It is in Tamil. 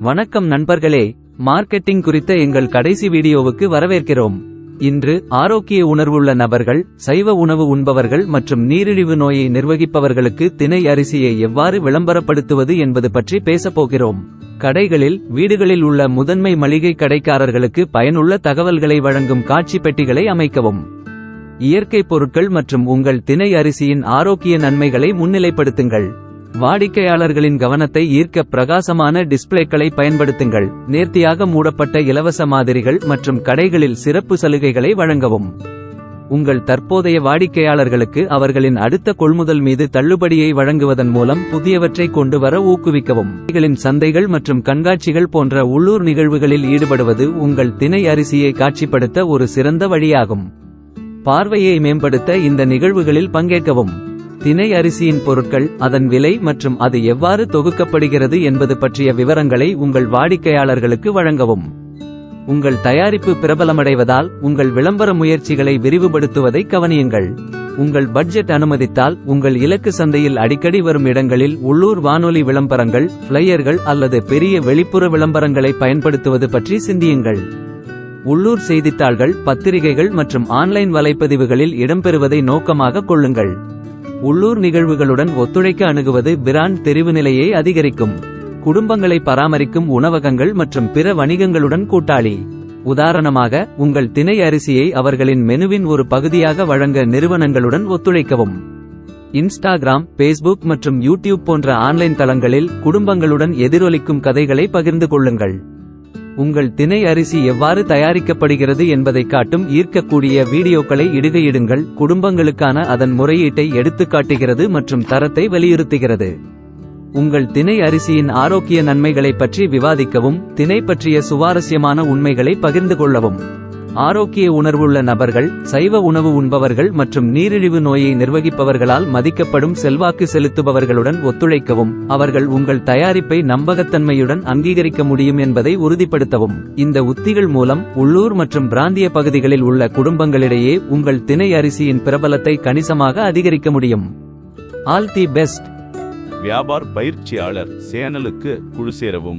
வணக்கம் நண்பர்களே, மார்க்கெட்டிங் குறித்த எங்கள் கடைசி வீடியோவுக்கு வரவேற்கிறோம். இன்று ஆரோக்கிய உணர்வுள்ள நபர்கள், சைவ உணவு உண்பவர்கள் மற்றும் நீரிழிவு நோயை நிர்வகிப்பவர்களுக்கு திணை அரிசியை எவ்வாறு விளம்பரப்படுத்துவது என்பது பற்றி பேசப்போகிறோம். கடைகளில், வீடுகளில் உள்ள முதன்மை மளிகை கடைக்காரர்களுக்கு பயனுள்ள தகவல்களை வழங்கும் காட்சி பெட்டிகளை அமைக்கவும். இயற்கை பொருட்கள் மற்றும் உங்கள் திணை அரிசியின் ஆரோக்கிய நன்மைகளை முன்னிலைப்படுத்துங்கள். வாடிக்கையாளர்களின் கவனத்தை ஈர்க்க பிரகாசமான டிஸ்ப்ளேக்களை பயன்படுத்துங்கள். நேர்த்தியாக மூடப்பட்ட இலவச மாதிரிகள் மற்றும் கடைகளில் சிறப்பு சலுகைகளை வழங்கவும். உங்கள் தற்போதைய வாடிக்கையாளர்களுக்கு அவர்களின் அடுத்த கொள்முதல் மீது தள்ளுபடியை வழங்குவதன் மூலம் புதியவற்றை கொண்டு வர ஊக்குவிக்கவும். சந்தைகள் மற்றும் கண்காட்சிகள் போன்ற உள்ளூர் நிகழ்வுகளில் ஈடுபடுவது உங்கள் திணை அரிசியை காட்சிப்படுத்த ஒரு சிறந்த வழியாகும். பார்வையை மேம்படுத்த இந்த நிகழ்வுகளில் பங்கேற்கவும். திணை அரிசியின் பொருட்கள், அதன் விலை மற்றும் அது எவ்வாறு தொகுக்கப்படுகிறது என்பது பற்றிய விவரங்களை உங்கள் வாடிக்கையாளர்களுக்கு வழங்கவும். உங்கள் தயாரிப்பு பிரபலமடைவதால் உங்கள் விளம்பர முயற்சிகளை விரிவுபடுத்துவதை கவனியுங்கள். உங்கள் பட்ஜெட் அனுமதித்தால் உங்கள் இலக்கு சந்தையில் அடிக்கடி வரும் இடங்களில் உள்ளூர் வானொலி விளம்பரங்கள், ஃப்ளையர்கள் அல்லது பெரிய வெளிப்புற விளம்பரங்களை பயன்படுத்துவது பற்றி சிந்தியுங்கள். உள்ளூர் செய்தித்தாள்கள், பத்திரிகைகள் மற்றும் ஆன்லைன் வலைப்பதிவுகளில் இடம்பெறுவதை நோக்கமாக கொள்ளுங்கள். உள்ளூர் நிகழ்வுகளுடன் ஒத்துழைக்க அணுகுவது பிராண்ட் தெரிவுநிலையை அதிகரிக்கும். குடும்பங்களை பராமரிக்கும் உணவகங்கள் மற்றும் பிற வணிகங்களுடன் கூட்டாளி. உதாரணமாக, உங்கள் திணை அரிசியை அவர்களின் மெனுவின் ஒரு பகுதியாக வழங்க நிறுவனங்களுடன் ஒத்துழைக்கவும். இன்ஸ்டாகிராம், பேஸ்புக் மற்றும் யூடியூப் போன்ற ஆன்லைன் தளங்களில் குடும்பங்களுடன் எதிரொலிக்கும் கதைகளை பகிர்ந்து கொள்ளுங்கள். உங்கள் திணை அரிசி எவ்வாறு தயாரிக்கப்படுகிறது என்பதை காட்டும் ஈர்க்கக்கூடிய வீடியோக்களை இடுகையிடுங்கள். குடும்பங்களுக்கான அதன் முறையீட்டை எடுத்துக்காட்டுகிறது மற்றும் தரத்தை வலியுறுத்துகிறது. உங்கள் திணை அரிசியின் ஆரோக்கிய நன்மைகளை பற்றி விவாதிக்கவும். திணை பற்றிய சுவாரஸ்யமான உண்மைகளை பகிர்ந்து கொள்ளவும். ஆரோக்கிய உணர்வுள்ள நபர்கள், சைவ உணவு உண்பவர்கள் மற்றும் நீரிழிவு நோயை நிர்வகிப்பவர்களால் மதிக்கப்படும் செல்வாக்கு செலுத்துபவர்களுடன் ஒத்துழைக்கவும். அவர்கள் உங்கள் தயாரிப்பை நம்பகத்தன்மையுடன் அங்கீகரிக்க முடியும் என்பதை உறுதிப்படுத்தவும். இந்த உத்திகள் மூலம் உள்ளூர் மற்றும் பிராந்திய பகுதிகளில் உள்ள குடும்பங்களிடையே உங்கள் திணை அரிசியின் பிரபலத்தை கணிசமாக அதிகரிக்க முடியும். All the best. வியாபார் பயிற்சியாளர் சேனலுக்கு குழு சேரவும்.